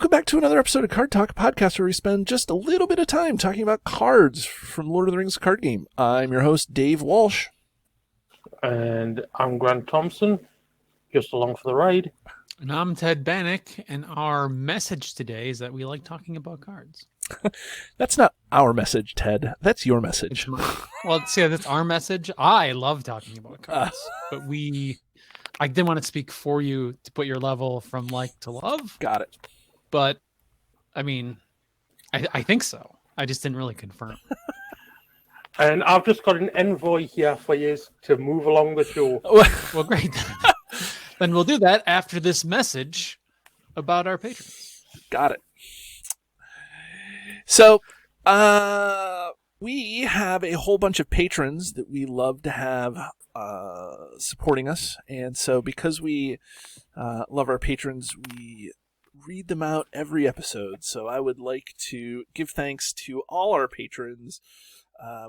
welcome back to another episode of Card Talk, a podcast where we spend just a little bit of time talking about cards from Lord of the Rings card game. I'm your host, Dave Walsh. And I'm Grant Thompson, just along for the ride. And I'm Ted Bannock, and our message today is that we like talking about cards. That's not our message, Ted. That's your message. Well, see, that's our message. I love talking about cards, but I didn't want to speak for you to put your level from like to love. Got it. But, I mean, I think so. I just didn't really confirm. And I've just got an envoy here for you to move along the show. Well, great. Then we'll do that after this message about our patrons. Got it. So, we have a whole bunch of patrons that we love to have supporting us. And so because we love our patrons, we read them out every episode. So I would like to give thanks to all our patrons,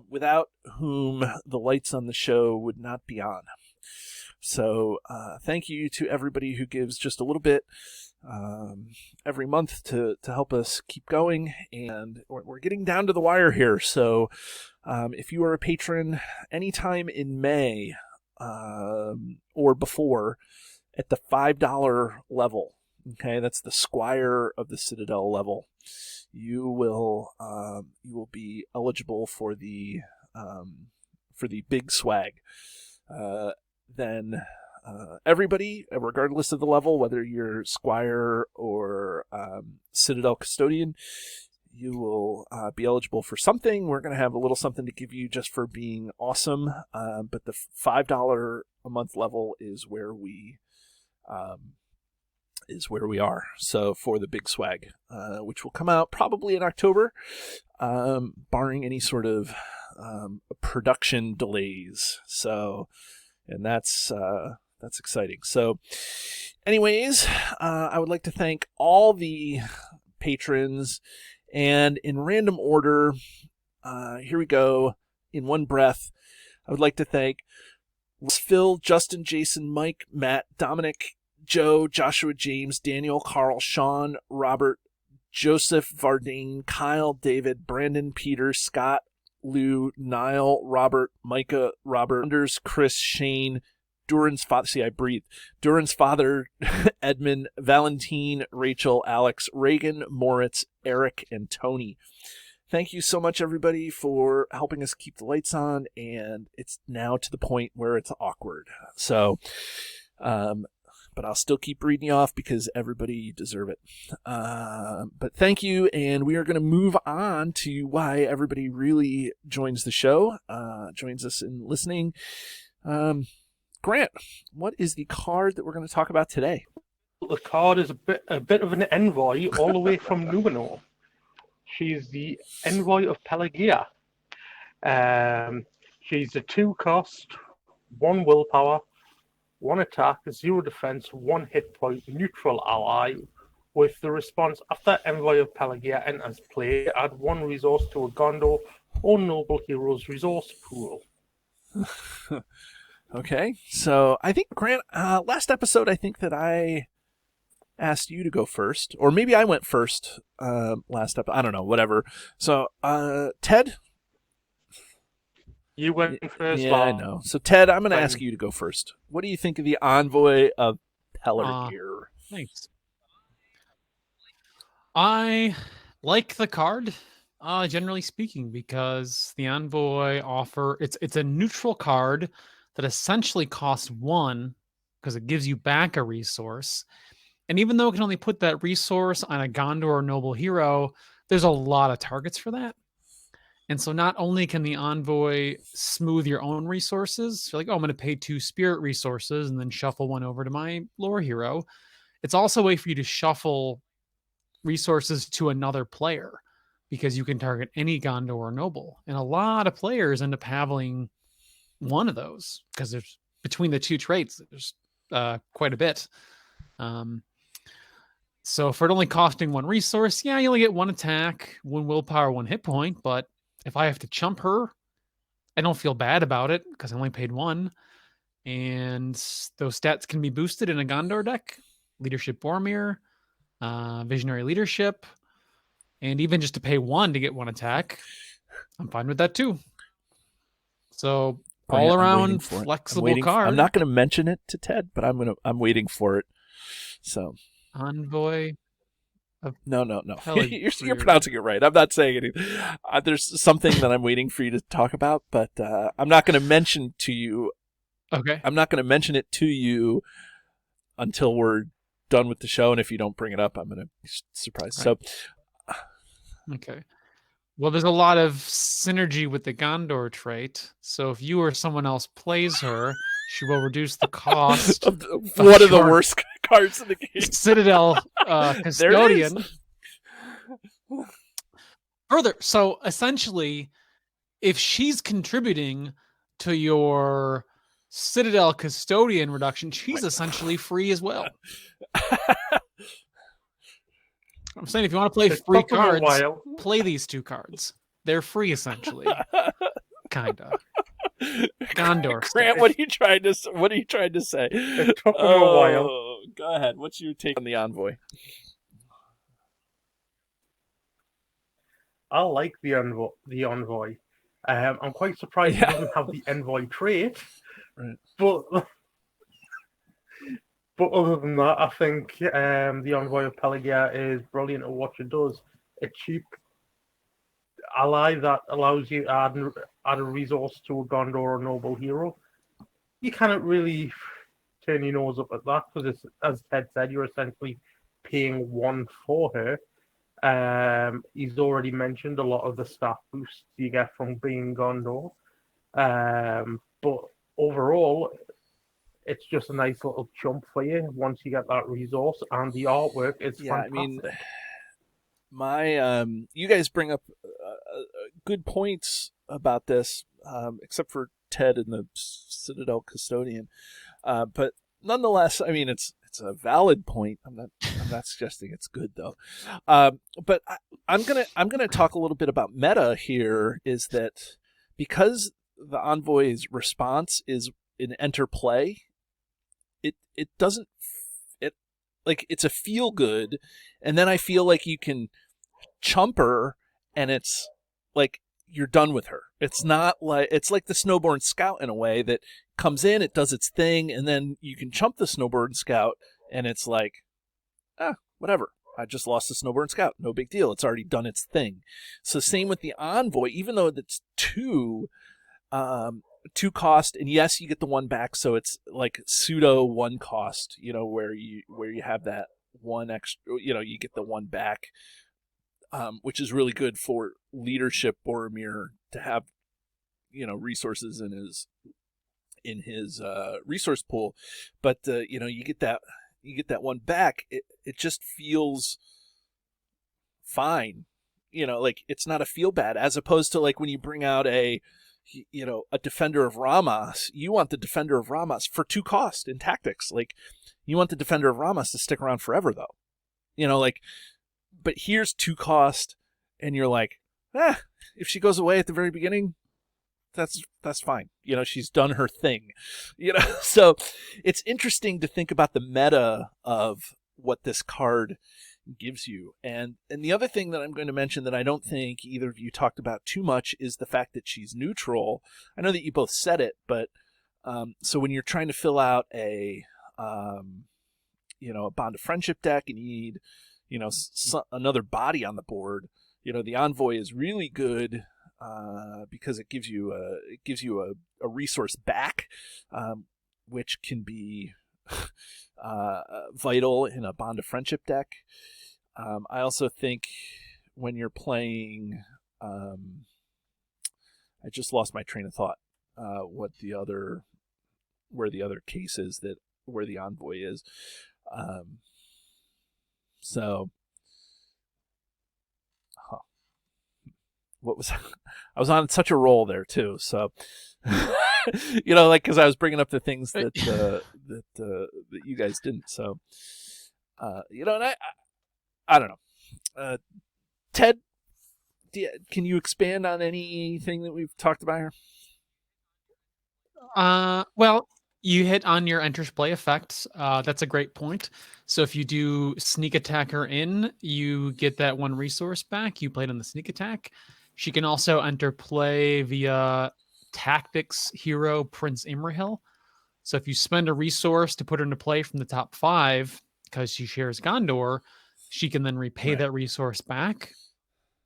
without whom the lights on the show would not be on. So thank you to everybody who gives just a little bit every month to help us keep going. And we're getting down to the wire here. So if you are a patron anytime in May or before at the $5 level, okay, that's the Squire of the Citadel level, you will be eligible for the big swag. Then everybody, regardless of the level, whether you're Squire or Citadel Custodian, you will be eligible for something. We're going to have a little something to give you just for being awesome. But the $5 a month level is where we are. So for the big swag, which will come out probably in October, barring any sort of production delays. So, and that's exciting. So anyways, I would like to thank all the patrons, and in random order, here we go, in one breath. I would like to thank Phil, Justin, Jason, Mike, Matt, Dominic, Joe, Joshua, James, Daniel, Carl, Sean, Robert, Joseph, Vardane, Kyle, David, Brandon, Peter, Scott, Lou, Niall, Robert, Micah, Robert, Anders, Chris, Shane, Duran's father, Duran's father, Edmund, Valentine, Rachel, Alex, Reagan, Moritz, Eric, and Tony. Thank you so much, everybody, for helping us keep the lights on, and it's now to the point where it's awkward. So, but I'll still keep reading you off because everybody deserve it. But thank you, and we are going to move on to why everybody really joins the show, joins us in listening. Grant, what is the card that we're going to talk about today? The card is a bit of an envoy all the way from Numenor. She's the Envoy of Pelargir. She's a 2-cost, 1 willpower, 1 attack, 0 defense, 1 hit point, neutral ally, with the response after Envoy of Pelargir enters play, add 1 resource to a Gondor or Noble Hero's resource pool. Okay, so I think, Grant, last episode, I think that I asked you to go first, or maybe I went first last episode. I don't know, whatever. So, Ted? You went first. Yeah, I know. So, Ted, I'm going to ask you to go first. What do you think of the Envoy of Pelargir? Thanks. I like the card, generally speaking, because the Envoy it's a neutral card that essentially costs 1 because it gives you back a resource. And even though it can only put that resource on a Gondor or Noble Hero, there's a lot of targets for that. And so not only can the Envoy smooth your own resources, you're like, oh, I'm going to pay 2 spirit resources and then shuffle 1 over to my lore hero. It's also a way for you to shuffle resources to another player because you can target any Gondor or Noble. And a lot of players end up having one of those because there's between the 2 traits, there's quite a bit. So for it only costing 1 resource, yeah, you only get 1 attack, 1 willpower, 1 hit point. But if I have to chump her, I don't feel bad about it because I only paid 1. And those stats can be boosted in a Gondor deck. Leadership Boromir, Visionary Leadership, and even just to pay 1 to get 1 attack, I'm fine with that too. So Bring it. all I'm waiting around for it. flexible card. I'm not gonna mention it to Ted, but I'm waiting for it. So Envoy of no. Pelargir. You're pronouncing it right. I'm not saying anything. There's something that I'm waiting for you to talk about, but I'm not going to mention to you. Okay. I'm not going to mention it to you until we're done with the show, and if you don't bring it up, I'm going to be surprised. Right. So, Okay. Well, there's a lot of synergy with the Gondor trait. So if you or someone else plays her, she will reduce the cost. One of the worst cards in the game. Citadel Custodian. Further, so essentially, if she's contributing to your Citadel Custodian reduction, she's essentially free as well. I'm saying if you want to play free cards, play these 2 cards. They're free essentially. Kinda. Gondor. Grant, what are you trying to say? It took them a while. Go ahead. What's your take on the Envoy? I like the Envoy. I'm quite surprised he doesn't have the Envoy trait. Right. But other than that, I think the Envoy of Pelargir is brilliant at what it does. A cheap ally that allows you to add a resource to a Gondor or noble hero. You cannot really turn your nose up at that because, as Ted said, you're essentially paying 1 for her. He's already mentioned a lot of the stat boosts you get from being Gondor. But overall, it's just a nice little chump for you once you get that resource, and the artwork is fantastic. I mean, you guys bring up good points about this, except for Ted and the Citadel Custodian. But nonetheless, I mean, it's a valid point. I'm not suggesting it's good though. But I'm gonna talk a little bit about meta here. Is that because the Envoy's response is an enter play, it doesn't it's a feel good, and then I feel like you can chump her and it's like you're done with her. It's not like it's like the Snowborn Scout in a way that comes in, it does its thing, and then you can chump the Snowborn Scout and it's like, whatever. I just lost the Snowborn Scout. No big deal. It's already done its thing. So same with the Envoy, even though it's 2 cost, and yes, you get the 1 back, so it's like pseudo 1 cost, where you have that 1 extra, you get the 1 back, which is really good for leadership Boromir to have, resources in his resource pool. But you get that 1 back. It just feels fine, like it's not a feel bad, as opposed to like when you bring out a Defender of Ramos. You want the Defender of Ramos for 2 cost in tactics. Like, you want the Defender of Ramos to stick around forever, though. But here's 2 cost, and you're like, if she goes away at the very beginning, that's fine. She's done her thing. So it's interesting to think about the meta of what this card gives you. And the other thing that I'm going to mention that I don't think either of you talked about too much is the fact that she's neutral. I know that you both said it, but so when you're trying to fill out a Bond of Friendship deck and you need another body on the board, the Envoy is really good because it gives you a resource back, which can be vital in a Bond of Friendship deck. I also think when you're playing, I just lost my train of thought. Where the other case is where the Envoy is. What was I was on such a roll there too. So because I was bringing up the things that that you guys didn't. So and I don't know. Ted, can you expand on anything that we've talked about here? Well, You hit on your enters play effect. That's a great point. So if you do sneak attack her in, you get that one resource back. You played on the sneak attack. She can also enter play via tactics hero Prince Imrahil. So if you spend a resource to put her into play from the top 5 because she shares Gondor, she can then repay that resource back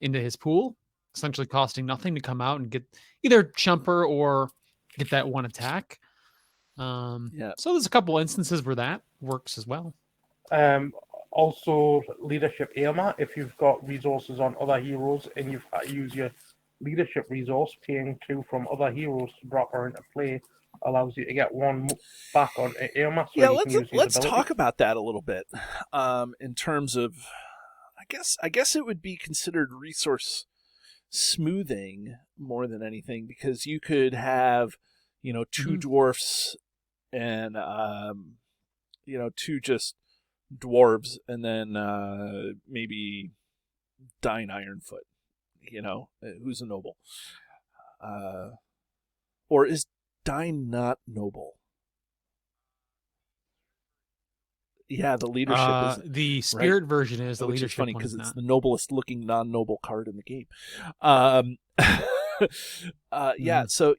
into his pool, essentially costing nothing to come out and get either chump her or get that one attack. So there's a couple instances where that works as well. Also, leadership Irma. If you've got resources on other heroes and you've use your leadership resource, paying 2 from other heroes to drop her into play allows you to get 1 back on Irma. So yeah, you can use let's ability. talk about that a little bit. In terms of, I guess it would be considered resource smoothing more than anything, because you could have, 2 dwarfs and 2 just dwarves, and then maybe Dine Ironfoot, who's a noble. Or is Dine not noble? Yeah, the leadership isn't. The spirit version is the Which leadership is funny one because is it's not. the noblest looking non-noble card in the game. Yeah, so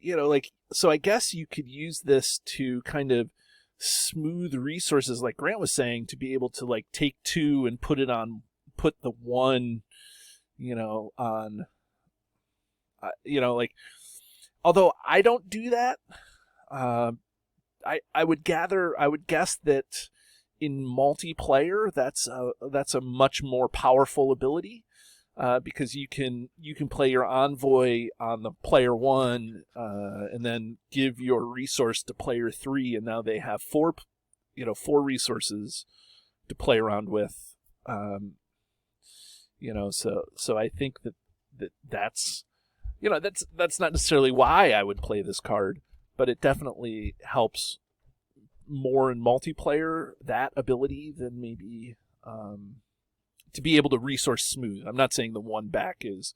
so I guess you could use this to kind of smooth resources, like Grant was saying, to be able to like take 2 and put the 1, on, like. Although I don't do that, I would guess that in multiplayer that's a much more powerful ability. Because you can play your envoy on the player 1, and then give your resource to player 3, and now they have 4 resources to play around with. So I think that's that's not necessarily why I would play this card, but it definitely helps more in multiplayer, that ability, than maybe to be able to resource smooth. I'm not saying the 1 back is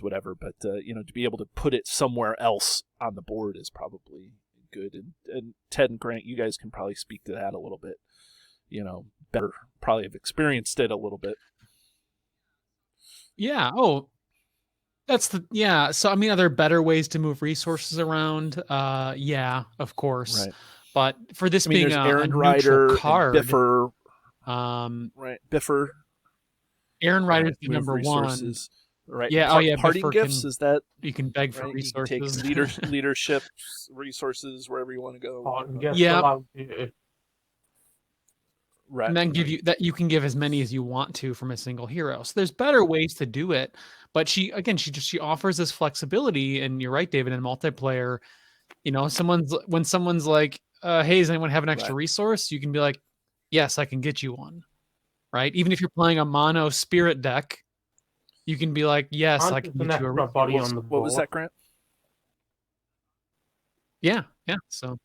whatever, but to be able to put it somewhere else on the board is probably good. And Ted and Grant, you guys can probably speak to that a little bit. Better, probably have experienced it a little bit. Yeah. Oh, so I mean, are there better ways to move resources around? Yeah, of course. Right. But for this being there's a Errand neutral Rider card, and Biffer. Right, Biffer. Errand Rider's the number resources. 1. Right. Yeah. Parting Biffer gifts, is that you can beg for right? resources. You can take leadership resources wherever you want to go. Yeah. Right. And then you can give as many as you want to from a single hero. So there's better ways to do it. But she offers this flexibility, and you're right, David, in multiplayer, when someone's like, hey, does anyone have an extra resource? You can be like, yes, I can get you one. Right? Even if you're playing a mono spirit deck, you can be like, yes, I can get you a resource. What was that, Grant? Yeah. So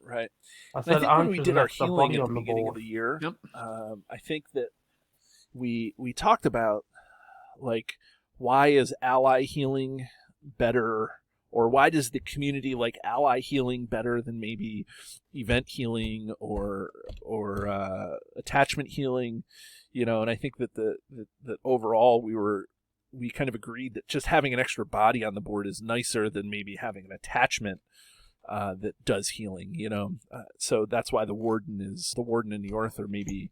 right. I think when we did our healing at the beginning of the year, I think that we talked about, like, why is ally healing better, or why does the community like ally healing better than maybe event healing or attachment healing, and I think that that overall we kind of agreed that just having an extra body on the board is nicer than maybe having an attachment that does healing, so that's why the Warden and the Orth are maybe,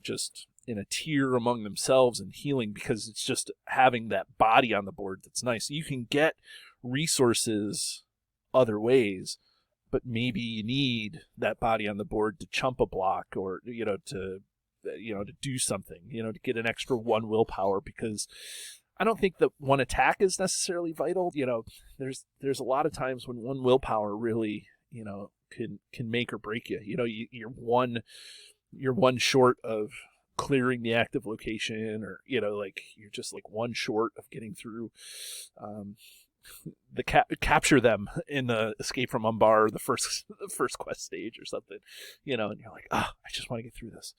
just in a tier among themselves in healing, because it's just having that body on the board that's nice. You can get resources other ways, but maybe you need that body on the board to chump a block, or to do something, to get an extra 1 willpower, because I don't think that 1 attack is necessarily vital. There's a lot of times when 1 willpower really, can make or break you. You're one short of clearing the active location, or you're just like 1 short of getting through the capture them in the Escape from Umbar, the first quest stage or something, and you're like, I just want to get through this,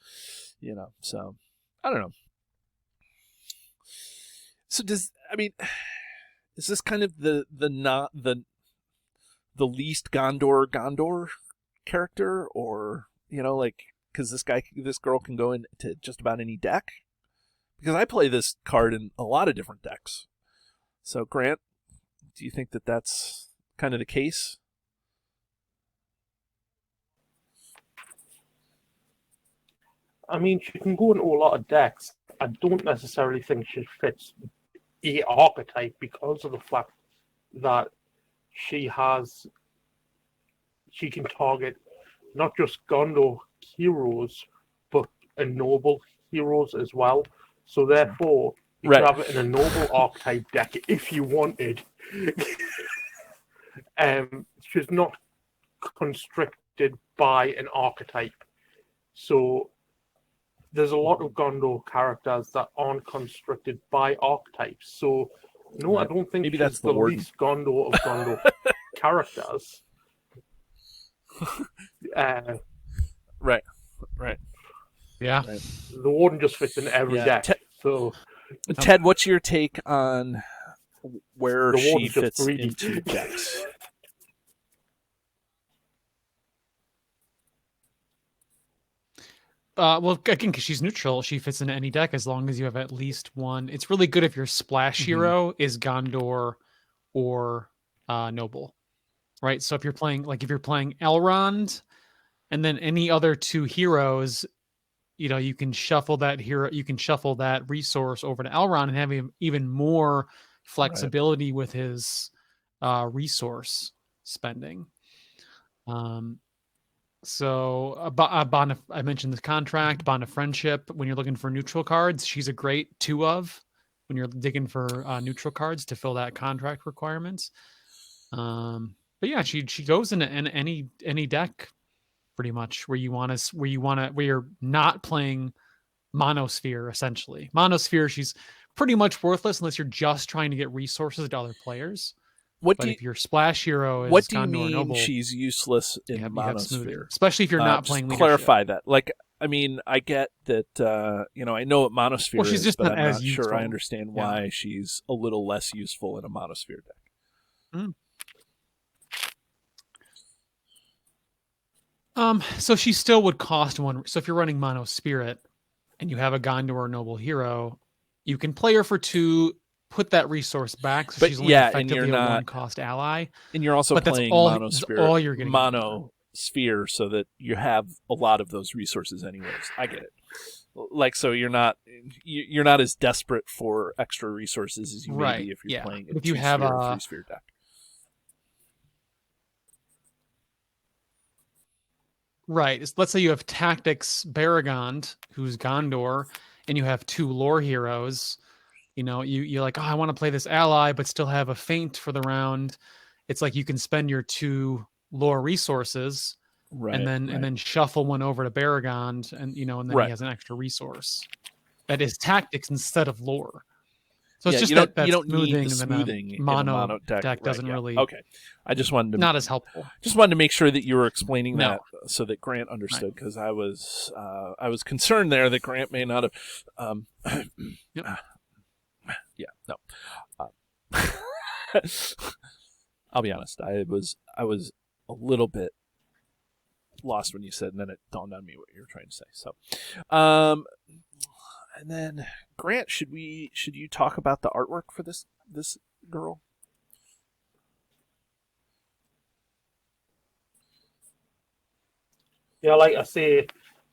so I don't know. So is this kind of the least Gondor character, or like, because this girl can go into just about any deck? Because I play this card in a lot of different decks. So Grant, do you think that that's kind of the case? I mean, she can go into a lot of decks. I don't necessarily think she fits a archetype because of the fact that she can target not just Gondor heroes, but noble heroes as well. So therefore, you Right. could have it in a noble archetype deck if you wanted. She's not constricted by an archetype. So there's a lot of Gondor characters that aren't constricted by archetypes. So no, Right. I don't think Maybe she's that's the the warden. least Gondor of Gondor characters. Right. Yeah. Right. The warden just fits in every Yeah, deck. So Ted, what's your take on where The she warden's just fits 3D. into decks? Well, again, because she's neutral, she fits into any deck as long as you have at least one. It's really good if your splash hero is Gondor or Noble, right? So if you're playing Elrond, and then any other two heroes, you can shuffle that hero, you can shuffle that resource over to Elrond and have even more flexibility with his resource spending. So Bond of, I mentioned the contract, Bond of Friendship. When you're looking for neutral cards, she's a great 2 of when you're digging for neutral cards to fill that contract requirements. But yeah, she goes into any deck pretty much where you're not playing Monosphere. Essentially, Monosphere, she's pretty much worthless unless you're just trying to get resources to other players. If your splash hero is what do you Gondor mean Noble, she's useless in you have smoothing, Monosphere? especially if you're not Just playing leadership. clarify that. Like, I mean, I get that. I know what Monosphere she's is, just but not I'm as not sure useful. I understand why she's a little less useful in a Monosphere deck. So she still would cost 1. So if you're running Mono Spirit and you have a Gondor Noble hero, you can play her for 2, put that resource back, so But she's only yeah, and effectively you're a not 1-cost ally. And you're also But that's playing all you're getting. Monosphere, so that you have a lot of those resources anyways. I get it. Like, so you're not as desperate for extra resources as you may be if you're playing a 2-sphere or 3-sphere deck. Right. Let's say you have Tactics Baragond, who's Gondor, and you have 2 lore heroes. You're like, oh, I want to play this ally, but still have a feint for the round. It's like you can spend your 2 lore resources, and then shuffle one over to Baragond, and then he has an extra resource. That is tactics instead of lore. So it's just you don't smoothing, need the smoothing in a mono deck doesn't really. Okay, I just wanted to not as helpful. Just wanted to make sure that you were explaining that so that Grant understood, because I was concerned there that Grant may not have. Yeah, no. I'll be honest. I was a little bit lost when you said, and then it dawned on me what you were trying to say. So, and then Grant, should you talk about the artwork for this girl? yeah, like I say,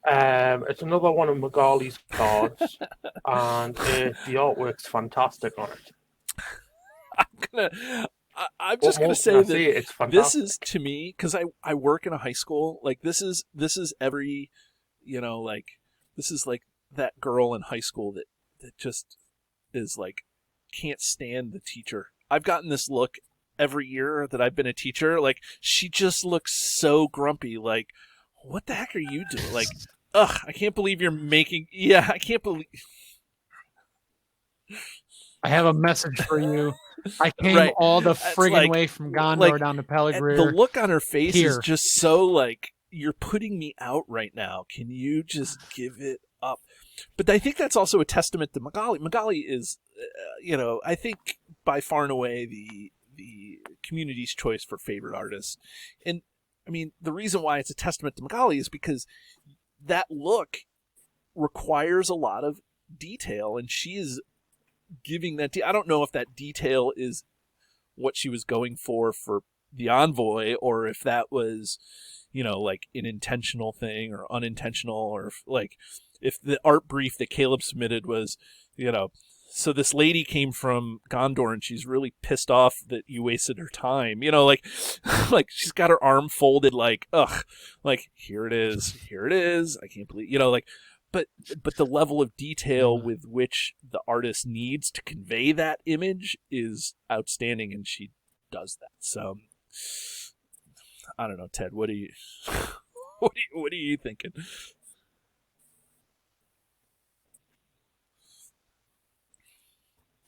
it's another one of Magali's cards, and the artwork's fantastic on it. I'm just gonna say that it's fantastic. This is, to me, because I work in a high school. Like, this is every, this is like that girl in high school that just is like, can't stand the teacher. I've gotten this look every year that I've been a teacher. Like, she just looks so grumpy. Like, what the heck are you doing? Like, ugh, I can't believe you're making. Yeah, I can't believe. I have a message for you. I came all the friggin' way from Gondor down to Pelargir. The look on her face is just so like, you're putting me out right now. Can you just give it up? But I think that's also a testament to Magali. Magali is, I think by far and away the community's choice for favorite artist. And I mean, the reason why it's a testament to Magali is because that look requires a lot of detail, and she is giving that. I don't know if that detail is what she was going for the Envoy, or if that was, like an intentional thing or unintentional, or if the art brief that Caleb submitted was, so this lady came from Gondor and she's really pissed off that you wasted her time. Like she's got her arm folded, like, ugh, like, here it is. I can't believe, but the level of detail with which the artist needs to convey that image is outstanding, and she does that. So I don't know, Ted, what are you thinking?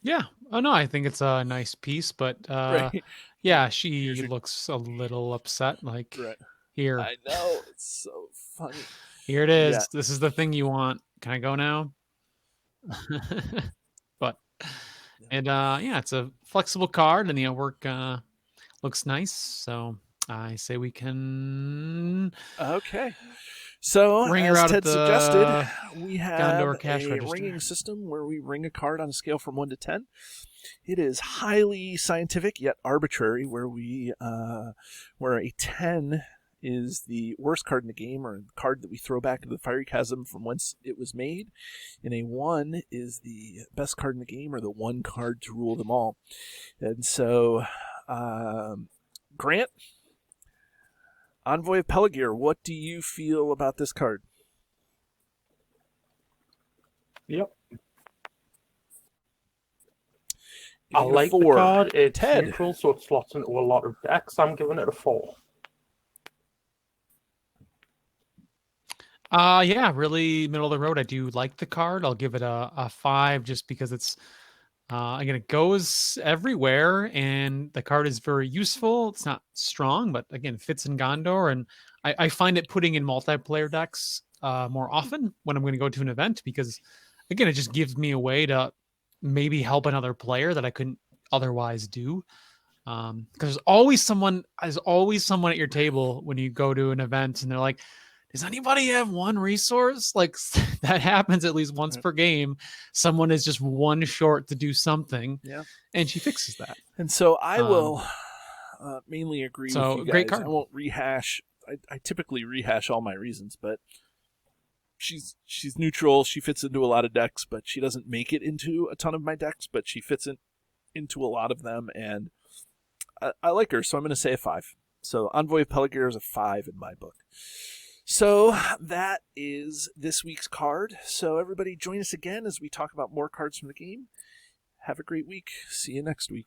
Yeah. Oh no, I think it's a nice piece, but Right. yeah, she looks a little upset. Like, Right. Here, I know, it's so funny. here it is. Yeah. This is the thing you want. Can I go now? But and yeah, it's a flexible card, and the artwork looks nice. So I say we can Okay. So, ring her as out Ted at the suggested, we have Gondor cash a register. ringing system where we ring a card on a scale from 1 to 10. It is highly scientific yet arbitrary, where where a 10 is the worst card in the game, or the card that we throw back into the fiery chasm from whence it was made, and a 1 is the best card in the game, or the one card to rule them all. And so, Grant, Envoy of Pelargir, what do you feel about this card? Yep. I like the card. It's Ted. neutral, so it slots into a lot of decks. I'm giving it a 4. Yeah, really middle of the road. I do like the card. I'll give it a 5 just because it's again, it goes everywhere, and the card is very useful. It's not strong, but again, fits in Gondor, and I find it putting in multiplayer decks more often when I'm going to go to an event, because again, it just gives me a way to maybe help another player that I couldn't otherwise do. Because there's always someone at your table when you go to an event, and they're like, does anybody have one resource? Like, that happens at least once per game. Someone is just one short to do something, and she fixes that. And so I will mainly agree with you guys. Great card. I won't rehash. I typically rehash all my reasons, but she's neutral. She fits into a lot of decks, but she doesn't make it into a ton of my decks, but she fits into a lot of them, and I like her, so I'm going to say a 5. So Envoy of Pelargir is a 5 in my book. So that is this week's card. So everybody join us again as we talk about more cards from the game. Have a great week. See you next week.